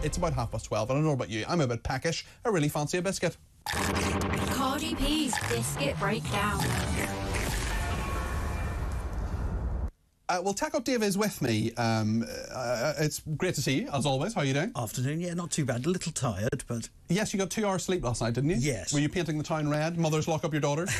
It's about 12:30, and I don't know about you, I'm a bit peckish. I really fancy a biscuit. Cardi P's Biscuit Breakdown. Well, Tech Up Dave is with me. It's great to see you, as always. How are you doing? Afternoon, yeah, not too bad. A little tired, but... Yes, you got 2 hours sleep last night, didn't you? Yes. Were you painting the town red? Mothers lock up your daughters?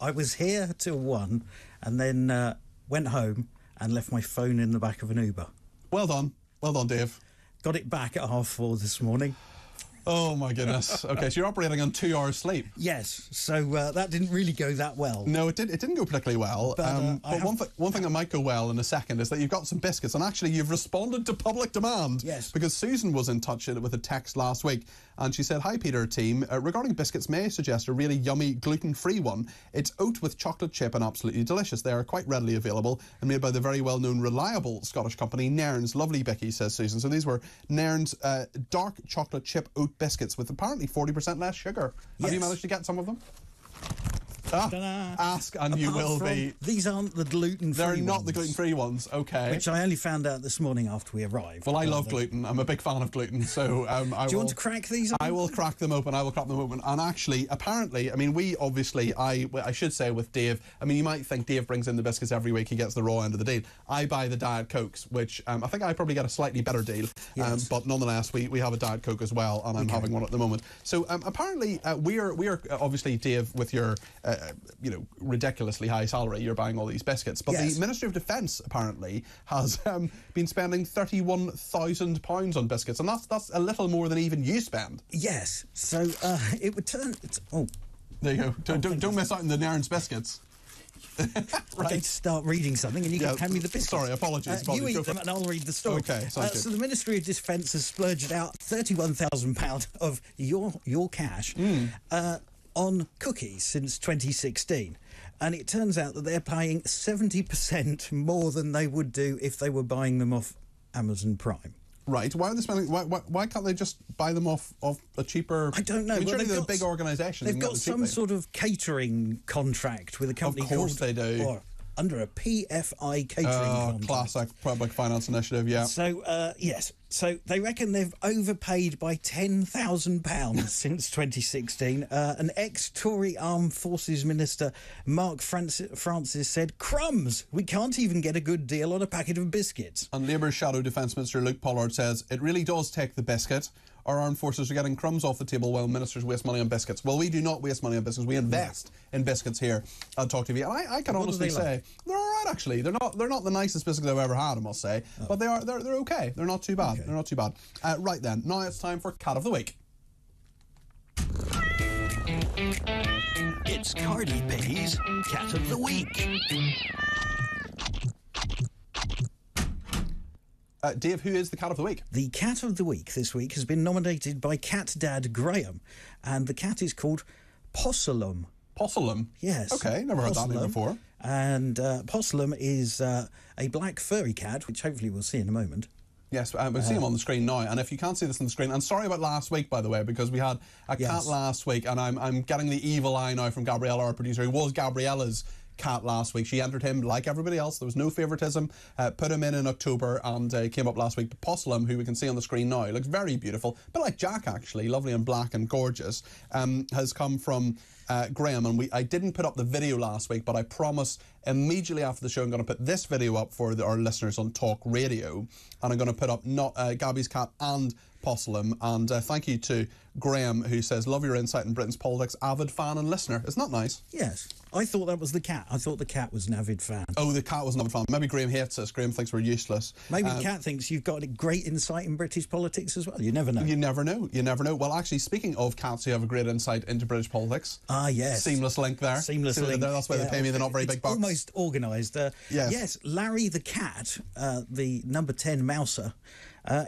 I was here till 1 and then went home and left my phone in the back of an Uber. Well done. Well done, Dave. Got it back at 4:30 this morning. Oh, my goodness. OK, so you're operating on 2 hours sleep. Yes, so that didn't really go that well. No, it didn't go particularly well. But one thing that might go well in a second is that you've got some biscuits, and actually you've responded to public demand. Yes. Because Susan was in touch with a text last week, and she said, "Hi, Peter team. Regarding biscuits, may I suggest a really yummy gluten-free one? It's oat with chocolate chip and absolutely delicious. They are quite readily available and made by the very well-known, reliable Scottish company Nairn's." Lovely, Becky, says Susan. So these were Nairn's dark chocolate chip oat biscuits with apparently 40% less sugar. Yes. Have you managed to get some of them? Ask and you will be. These aren't the gluten-free ones. They're not the gluten-free ones, OK. Which I only found out this morning after we arrived. Well, I love gluten. I'm a big fan of gluten, so Do you want to crack these open? I will crack them open. And actually, apparently, I mean, we obviously, I should say with Dave, I mean, you might think Dave brings in the biscuits every week, he gets the raw end of the deal. I buy the Diet Cokes, which I think I probably get a slightly better deal. Yes. But nonetheless, we have a Diet Coke as well, and I'm having one at the moment. So apparently, we're obviously, Dave, with your, ridiculously high salary, you're buying all these biscuits. But Yes. the Ministry of Defence apparently has been spending £31,000 on biscuits, and that's a little more than even you spend. Yes, so it would turn... There you go. Don't miss out on the Nairn's biscuits. Right. I need to start reading something and you can hand me the biscuits. Sorry, apologies. You eat them and I'll read the story. Okay, sounds good. So the Ministry of Defence has splurged out £31,000 of your cash on cookies since 2016. And it turns out that they're paying 70% more than they would do if they were buying them off Amazon Prime. Right. Why are they spending? Why can't they just buy them off a cheaper? I don't know. I mean, surely they're a big organisation. They've got some sort of catering contract with a company. Of course they do. Or under a PFI catering contract. Classic public finance initiative. Yeah. So yes. So they reckon they've overpaid by £10,000 since 2016. An ex-Tory Armed Forces Minister, Mark Francis, said, "Crumbs! We can't even get a good deal on a packet of biscuits." And Labour's Shadow Defence Minister Luke Pollard says, "It really does take the biscuit. Our armed forces are getting crumbs off the table while ministers waste money on biscuits." Well, we do not waste money on biscuits. We invest in biscuits here at TalkTV. And I can honestly say they're all right. Actually, they're not the nicest biscuits I've ever had, I must say. But they're okay. They're not too bad. Okay. They're not too bad. Right then, now it's time for Cat of the Week. It's Cardi P's Cat of the Week. Dave, who is the Cat of the Week? The Cat of the Week this week has been nominated by Cat Dad Graham, and the cat is called Possellum. Possellum? Yes. Okay, never heard that name before. And Possellum is a black furry cat, which hopefully we'll see in a moment. Yes, we'll see him on the screen now. And if you can't see this on the screen, and sorry about last week, by the way, because we had a cat last week, and I'm getting the evil eye now from Gabriella, our producer, who was Gabriella's cat last week. She entered him like everybody else. There was no favouritism. Put him in October, and came up last week. But Possellum, who we can see on the screen now, looks very beautiful, a bit like Jack actually, lovely and black and gorgeous, has come from Graham. And I didn't put up the video last week, but I promise immediately after the show I'm going to put this video up for our listeners on Talk Radio, and I'm going to put up Gabby's cat and Possellum. And thank you to Graham, who says, "Love your insight in Britain's politics, avid fan and listener." Isn't that nice? Yes. I thought that was the cat. I thought the cat was an avid fan. Oh, the cat was an avid fan. Maybe Graham hates us. Graham thinks we're useless. Maybe the cat thinks you've got a great insight in British politics as well. You never know. You never know. You never know. Well, actually, speaking of cats who have a great insight into British politics. Ah, yes. Seamless link there. Seamless link. That's why they pay me the not very big bucks. Almost organised. Yes, Larry the cat, the number 10 mouser,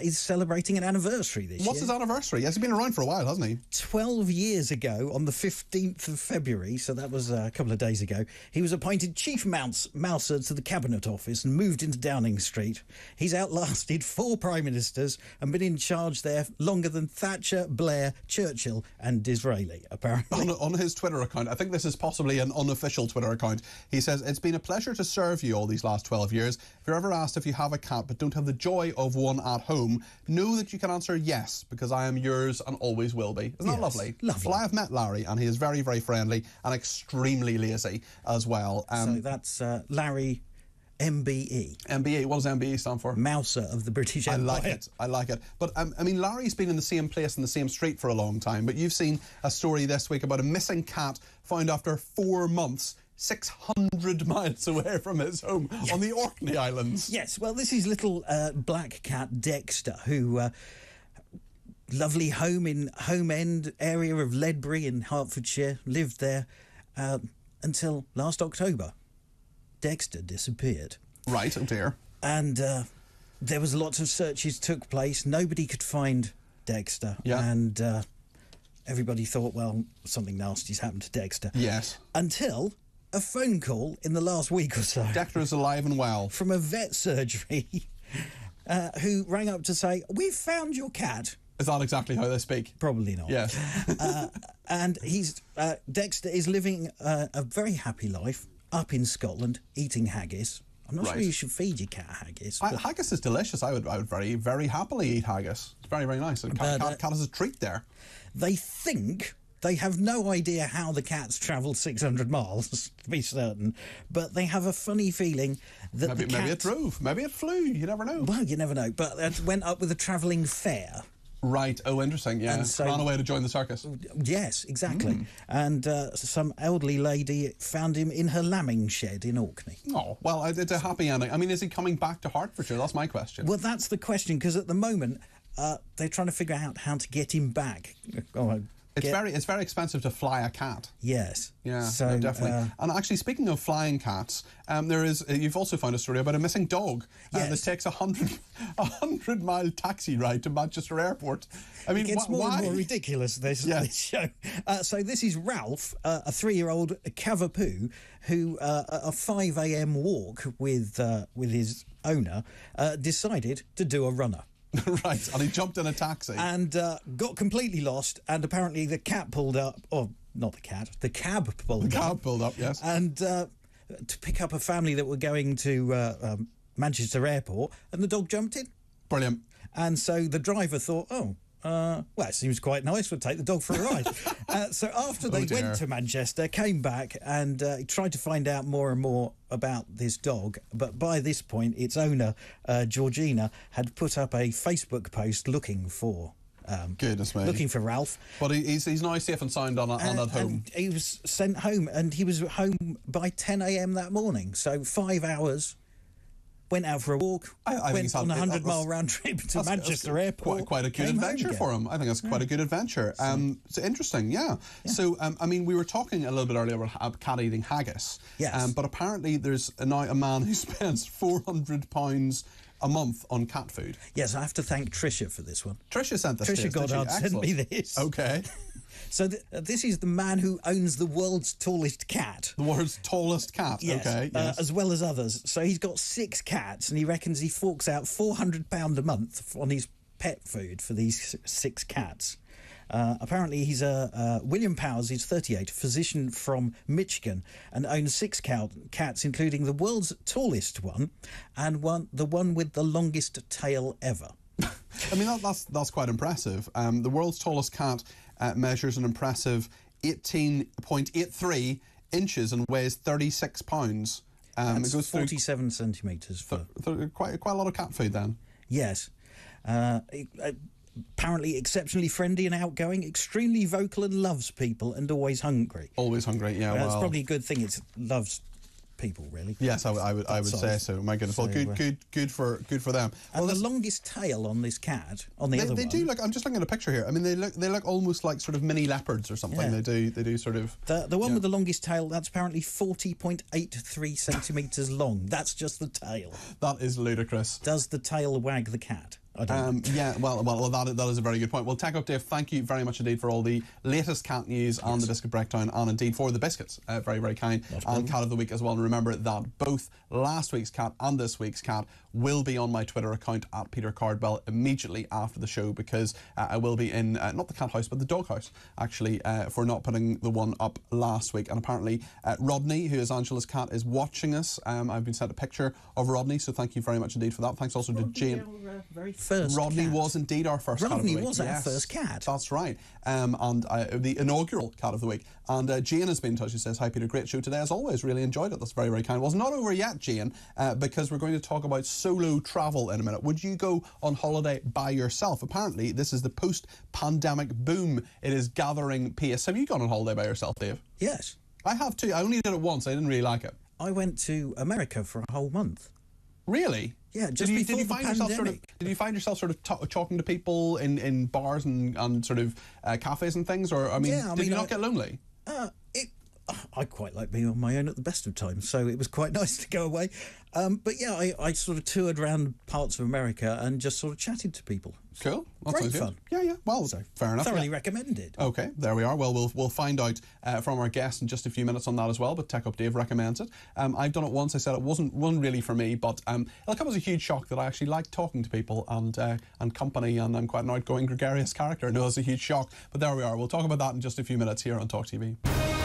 is celebrating an anniversary this year. What's his anniversary? Yes, he's been around for a while, hasn't he? 12 years ago, on the 15th of February, so that was a couple of days ago, he was appointed Chief Mouser to the Cabinet Office and moved into Downing Street. He's outlasted 4 Prime Ministers and been in charge there longer than Thatcher, Blair, Churchill and Disraeli, apparently. On his Twitter account, I think this is possibly an unofficial Twitter account, he says, "It's been a pleasure to serve you all these last 12 years. If you're ever asked if you have a cat but don't have the joy of one at home, know that you can answer yes, because I am yours and always will be. Isn't that lovely? Lovely. Well, I have met Larry, and he is very, very friendly and extremely lazy as well. So that's Larry MBE. MBE, what does MBE stand for? Mouser of the British Empire. I like it. But, I mean, Larry's been in the same place in the same street for a long time, but you've seen a story this week about a missing cat found after 4 months 600 miles away from his home on the Orkney Islands. Yes, well, this is little black cat Dexter, who... lovely home in Home End area of Ledbury in Hertfordshire, lived there until last October. Dexter disappeared. Right, oh dear. And there was lots of searches took place. Nobody could find Dexter. Yeah. And everybody thought, well, something nasty's happened to Dexter. Yes. Until a phone call in the last week or so. Dexter is alive and well. From a vet surgery who rang up to say, we've found your cat. Is that exactly how they speak? Probably not. Yes. And Dexter is living a very happy life up in Scotland, eating haggis. I'm not sure you should feed your cat haggis. Haggis is delicious. I would very, very happily eat haggis. It's very, very nice. Cat is a treat there. They think they have no idea how the cat's travelled 600 miles, to be certain, but they have a funny feeling that maybe it drove, maybe it flew. You never know. Well, you never know. But it went up with a travelling fair. Right. Oh, interesting. Yeah. And so, ran away to join the circus. Yes, exactly. And some elderly lady found him in her lambing shed in Orkney. Oh, well, it's a happy ending. I mean, is he coming back to Hertfordshire? That's my question. Well, that's the question, because at the moment they're trying to figure out how to get him back. It's very expensive to fly a cat. Yes. Yeah, so, no, definitely. And actually, speaking of flying cats, you've also found a story about a missing dog that takes a 100-mile taxi ride to Manchester Airport. I mean, it gets more why? and more ridiculous, this show. So this is Ralph, a 3-year-old cavapoo, who a 5 a.m. walk with his owner decided to do a runner. Right, and he jumped in a taxi. And got completely lost, and apparently the cat pulled up, or not the cat, the cab pulled up. The cab pulled up, yes. And to pick up a family that were going to Manchester Airport, and the dog jumped in. Brilliant. And so the driver thought, well, it seems quite nice, we'll take the dog for a ride. So after they went to Manchester, came back and tried to find out more and more about this dog. But by this point, its owner, Georgina, had put up a Facebook post looking for... goodness me. Looking for Ralph. But he's now safe and sound on at home. He was sent home, and he was home by 10 a.m. that morning. So 5 hours... Went out for a walk, went on a 100-mile round trip to Manchester Airport. Quite a good adventure for him. I think that's quite a good adventure. It's interesting, yeah. So, I mean, we were talking a little bit earlier about cat eating haggis. Yes. But apparently there's now a man who spends £400 a month on cat food. Yes, I have to thank Tricia for this one. Tricia sent this to us, Tricia Goddard sent me this. Okay. So this is the man who owns the world's tallest cat. The world's tallest cat, yes, okay. Yes. As well as others. So he's got 6 cats, and he reckons he forks out £400 a month on his pet food for these 6 cats. Apparently he's William Powers, he's 38, physician from Michigan, and owns 6 cats, including the world's tallest one and the one with the longest tail ever. I mean, that's quite impressive. The world's tallest cat measures an impressive 18.83 inches and weighs 36 pounds. That's it goes 47 centimetres. Quite a lot of cat food then. Yes. Apparently exceptionally friendly and outgoing, extremely vocal and loves people, and always hungry. Always hungry, yeah. That's probably a good thing. It loves people, really. Yes, I would say so. My goodness. Well, good for them. And the longest tail on this cat, on the other one. They do look. I'm just looking at a picture here. I mean, they look almost like sort of mini leopards or something. Yeah. They do sort of. The one with the longest tail, that's apparently 40.83 centimetres long. That's just the tail. That is ludicrous. Does the tail wag the cat? I don't know. Yeah, well, that is a very good point. Well, Tech Up Dave, thank you very much indeed for all the latest cat news on the Biscuit Breakdown, and indeed for the biscuits. Very, very kind. And Cat of the Week as well. And remember that both last week's cat and this week's cat will be on my Twitter account at Peter Cardwell immediately after the show, because I will be in, not the cat house, but the dog house, actually, for not putting the one up last week. And apparently Rodney, who is Angela's cat, is watching us. I've been sent a picture of Rodney, so thank you very much indeed for that. Thanks also to Jane. Very first Rodney cat. was indeed our first cat of the week. Rodney was our first cat. That's right. The inaugural cat of the week. And Jane has been in touch. She says, "Hi Peter, great show today as always. Really enjoyed it." That's very, very kind. Well, it's not over yet, Jane, because we're going to talk about solo travel in a minute. Would you go on holiday by yourself? Apparently, this is the post-pandemic boom. It is gathering pace. Have you gone on holiday by yourself, Dave? Yes. I have too. I only did it once. I didn't really like it. I went to America for a whole month. Really? Yeah, just before the pandemic. Did you find yourself sort of talking to people in bars and sort of cafes and things? Or, did you not get lonely? I quite like being on my own at the best of times, so it was quite nice to go away. But yeah, I sort of toured around parts of America and just sort of chatted to people. Cool. That Great sounds fun. Good. Yeah. Well, so fair enough. Thoroughly recommended. Okay, there we are. Well, we'll find out from our guest in just a few minutes on that as well. But Tech Up Dave recommends it. I've done it once. I said it wasn't really for me, but it'll come as a huge shock that I actually like talking to people and company, and I'm quite an outgoing, gregarious character. No, it's a huge shock. But there we are. We'll talk about that in just a few minutes here on TalkTV.